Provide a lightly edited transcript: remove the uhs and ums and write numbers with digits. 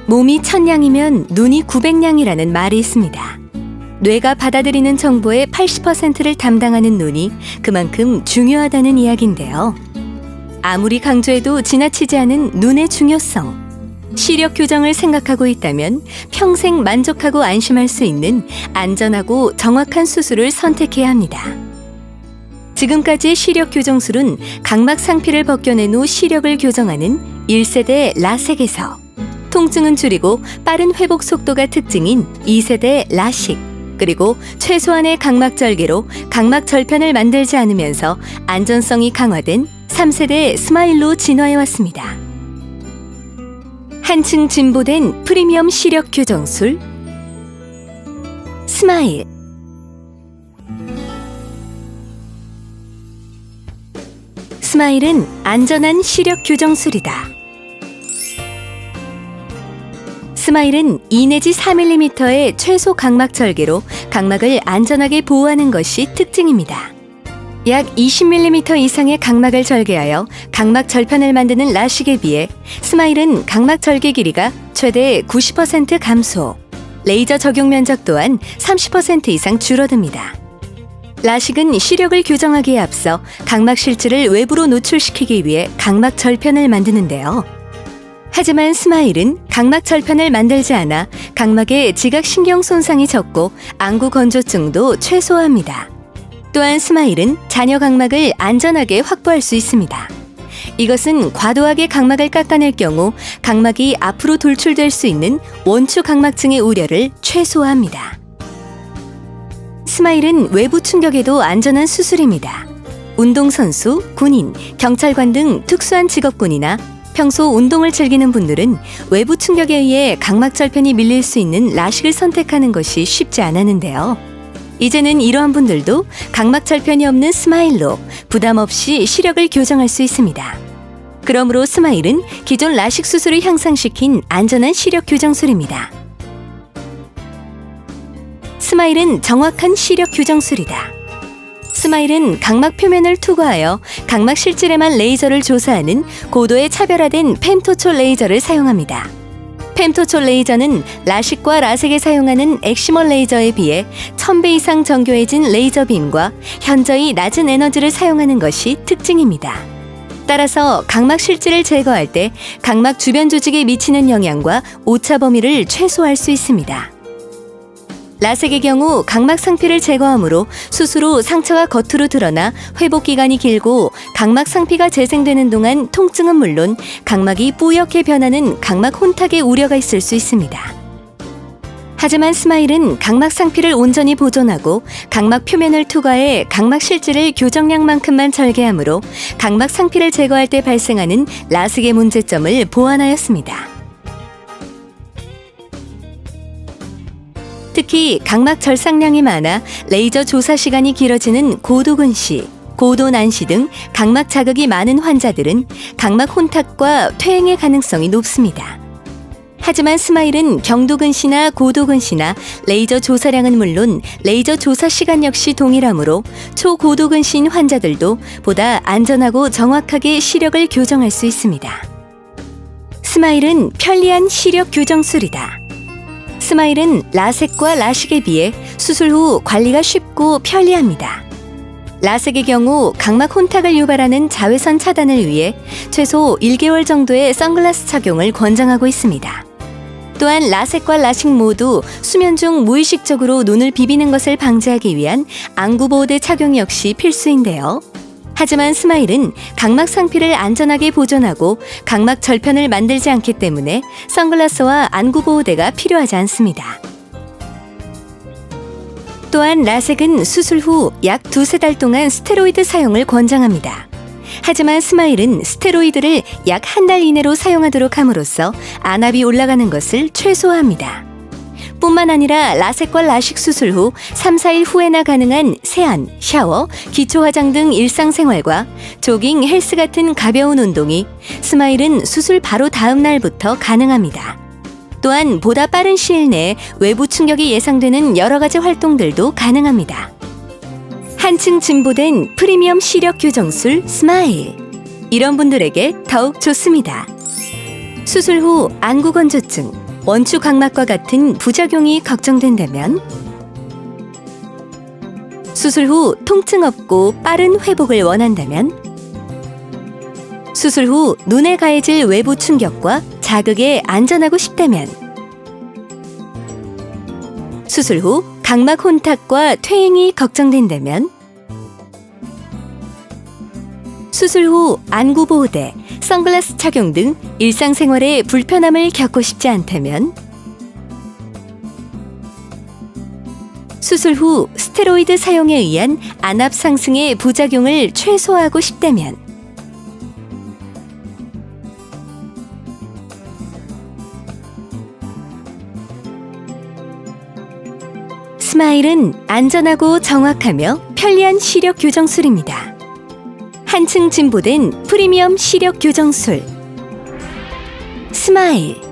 몸이 1000냥이면 눈이 900냥이라는 말이 있습니다. 뇌가 받아들이는 정보의 80%를 담당하는 눈이 그만큼 중요하다는 이야기인데요. 아무리 강조해도 지나치지 않은 눈의 중요성. 시력 교정을 생각하고 있다면 평생 만족하고 안심할 수 있는 안전하고 정확한 수술을 선택해야 합니다. 지금까지의 시력 교정술은 각막 상피를 벗겨낸 후 시력을 교정하는 1세대 라섹에서 통증은 줄이고 빠른 회복 속도가 특징인 2세대 라식, 그리고 최소한의 각막 절개로 각막 절편을 만들지 않으면서 안전성이 강화된 3세대 스마일로 진화해왔습니다. 한층 진보된 프리미엄 시력 교정술 스마일. 스마일은 안전한 시력 교정술이다. 스마일은 2 내지 4mm의 최소 각막 절개로 각막을 안전하게 보호하는 것이 특징입니다. 약 20mm 이상의 각막을 절개하여 각막 절편을 만드는 라식에 비해 스마일은 각막 절개 길이가 최대 90% 감소, 레이저 적용 면적 또한 30% 이상 줄어듭니다. 라식은 시력을 교정하기에 앞서 각막 실질을 외부로 노출시키기 위해 각막 절편을 만드는데요. 하지만 스마일은 각막 절편을 만들지 않아 각막의 지각신경 손상이 적고 안구 건조증도 최소화합니다. 또한 스마일은 잔여 각막을 안전하게 확보할 수 있습니다. 이것은 과도하게 각막을 깎아낼 경우 각막이 앞으로 돌출될 수 있는 원추 각막증의 우려를 최소화합니다. 스마일은 외부 충격에도 안전한 수술입니다. 운동선수, 군인, 경찰관 등 특수한 직업군이나 평소 운동을 즐기는 분들은 외부 충격에 의해 각막 절편이 밀릴 수 있는 라식을 선택하는 것이 쉽지 않았는데요. 이제는 이러한 분들도 각막 절편이 없는 스마일로 부담 없이 시력을 교정할 수 있습니다. 그러므로 스마일은 기존 라식 수술을 향상시킨 안전한 시력 교정술입니다. 스마일은 정확한 시력 교정술이다. 스마일은 각막 표면을 투과하여 각막 실질에만 레이저를 조사하는 고도의 차별화된 펜토초 레이저를 사용합니다. 펜토초 레이저는 라식과 라섹에 사용하는 엑시멀 레이저에 비해 1000배 이상 정교해진 레이저 빔과 현저히 낮은 에너지를 사용하는 것이 특징입니다. 따라서 각막 실질을 제거할 때 각막 주변 조직에 미치는 영향과 오차 범위를 최소화할 수 있습니다. 라섹의 경우 각막 상피를 제거하므로 수술 후 상처가 겉으로 드러나 회복 기간이 길고 각막 상피가 재생되는 동안 통증은 물론 각막이 뿌옇게 변하는 각막 혼탁의 우려가 있을 수 있습니다. 하지만 스마일은 각막 상피를 온전히 보존하고 각막 표면을 투과해 각막 실질을 교정량만큼만 절개하므로 각막 상피를 제거할 때 발생하는 라섹의 문제점을 보완하였습니다. 특히 각막 절삭량이 많아 레이저 조사 시간이 길어지는 고도근시, 고도난시 등 각막 자극이 많은 환자들은 각막 혼탁과 퇴행의 가능성이 높습니다. 하지만 스마일은 경도근시나 고도근시나 레이저 조사량은 물론 레이저 조사 시간 역시 동일하므로 초고도근시인 환자들도 보다 안전하고 정확하게 시력을 교정할 수 있습니다. 스마일은 편리한 시력 교정술이다. 스마일은 라섹과 라식에 비해 수술 후 관리가 쉽고 편리합니다. 라섹의 경우 각막 혼탁을 유발하는 자외선 차단을 위해 최소 1개월 정도의 선글라스 착용을 권장하고 있습니다. 또한 라섹과 라식 모두 수면 중 무의식적으로 눈을 비비는 것을 방지하기 위한 안구보호대 착용 역시 필수인데요. 하지만 스마일은 각막 상피를 안전하게 보존하고 각막 절편을 만들지 않기 때문에 선글라스와 안구보호대가 필요하지 않습니다. 또한 라섹은 수술 후 약 2-3달 동안 스테로이드 사용을 권장합니다. 하지만 스마일은 스테로이드를 약 1달 이내로 사용하도록 함으로써 안압이 올라가는 것을 최소화합니다. 뿐만 아니라 라섹과 라식 수술 후 3-4일 후에나 가능한 세안, 샤워, 기초 화장 등 일상생활과 조깅, 헬스 같은 가벼운 운동이 스마일은 수술 바로 다음 날부터 가능합니다. 또한 보다 빠른 시일 내에 외부 충격이 예상되는 여러 가지 활동들도 가능합니다. 한층 진보된 프리미엄 시력 교정술 스마일. 이런 분들에게 더욱 좋습니다. 수술 후 안구 건조증, 원추 각막과 같은 부작용이 걱정된다면, 수술 후 통증 없고 빠른 회복을 원한다면, 수술 후 눈에 가해질 외부 충격과 자극에 안전하고 싶다면, 수술 후 각막 혼탁과 퇴행이 걱정된다면, 수술 후 안구 보호대, 선글라스 착용 등 일상생활에 불편함을 겪고 싶지 않다면, 수술 후 스테로이드 사용에 의한 안압 상승의 부작용을 최소화하고 싶다면, 스마일은 안전하고 정확하며 편리한 시력 교정술입니다. 한층 진보된 프리미엄 시력 교정술 스마일.